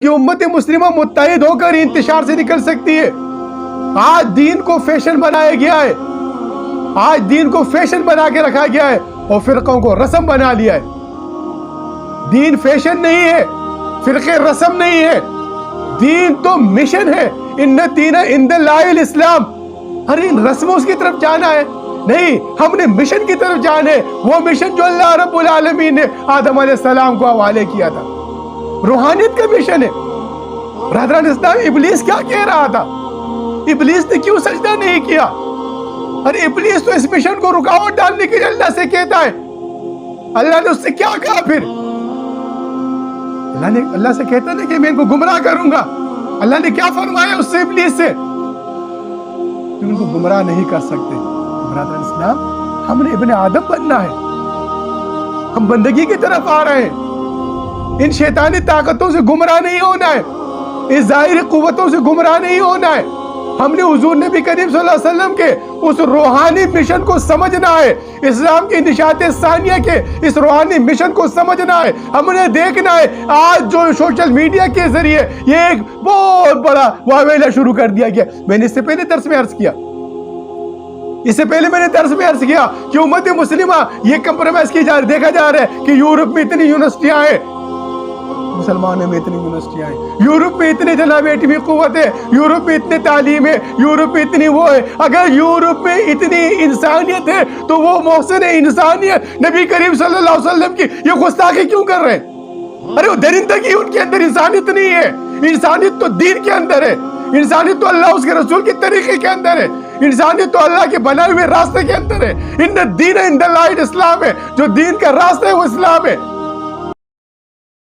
کہ امت مسلمہ متحد ہو کر انتشار سے نکل سکتی ہے۔ آج دین کو فیشن بنایا گیا ہے، آج دین کو فیشن بنا کے رکھا گیا ہے اور فرقوں کو رسم بنا لیا ہے۔ دین فیشن نہیں ہے، فرقے رسم نہیں ہے، دین تو مشن ہے۔ ان الدین عند اللہ الاسلام۔ ہر ان رسموں کی طرف جانا ہے نہیں، ہم نے مشن کی طرف جانا ہے، وہ مشن جو اللہ رب العالمین نے آدم علیہ السلام کو حوالے کیا تھا، روحانیت کا مشن ہے۔ برادران اسلام، ابلیس کیا کہہ رہا تھا؟ ابلیس نے کیوں سجدہ نہیں کیا؟ اور ابلیس تو اس مشن کو رکاوٹ ڈالنے کے لیے اللہ سے کہتا ہے۔ اللہ نے اس سے کیا کہا پھر؟ اللہ سے کہتا ہے کہ میں ان کو گمراہ کروں گا۔ اللہ نے کیا فرمایا اس سے، ابلیس سے؟ کہ ان کو گمراہ نہیں کر سکتے۔ برادران اسلام، ہم نے ابن آدم بننا ہے، ہم بندگی کی طرف آ رہے ہیں۔ ان شیطانی طاقتوں سے گمراہ نہیں ہونا ہے، اس ظاہری قوتوں سے گمراہ نہیں ہونا ہے۔ ہم نے حضور نبی کریم صلی اللہ علیہ وسلم کے اس روحانی مشن کو سمجھنا ہے، اسلام کی نشات ثانیہ کے اس روحانی مشن کو سمجھنا ہے۔ ہم نے دیکھنا ہے آج جو سوشل میڈیا کے ذریعے یہ ایک بہت بڑا واویلا شروع کر دیا گیا۔ میں نے اس سے پہلے درس میں عرض کیا، کہ امت مسلمہ یہ کمپرومائز کی جا رہی، دیکھا جا رہا ہے کہ یورپ میں اتنی یونیورسٹیاں ہیں، مسلمانوں میں اتنی یونیورسٹیاں ہیں، یورپ میں اتنے جناب ایٹمی قوت ہے، یورپ میں اتنے تعلیم ہے، یورپ میں اتنی وہ ہے۔ اگر یورپ میں اتنی انسانیت ہے تو وہ محسن انسانیت نبی کریم صلی اللہ علیہ وسلم کی یہ گستاخی کیوں کر رہے ہیں؟ ارے وہ درندگی، ان کے اندر انسانیت نہیں ہے۔ انسانیت تو دین کے اندر ہے، انسانیت تو اللہ اس کے رسول کے طریقے کے اندر ہے، انسانیت تو اللہ کے بنائے ہوئے راستے کے اندر ہے۔ ان الدین عند اللہ الاسلام ہے، جو دین کا راستہ ہے وہ اسلام ہے۔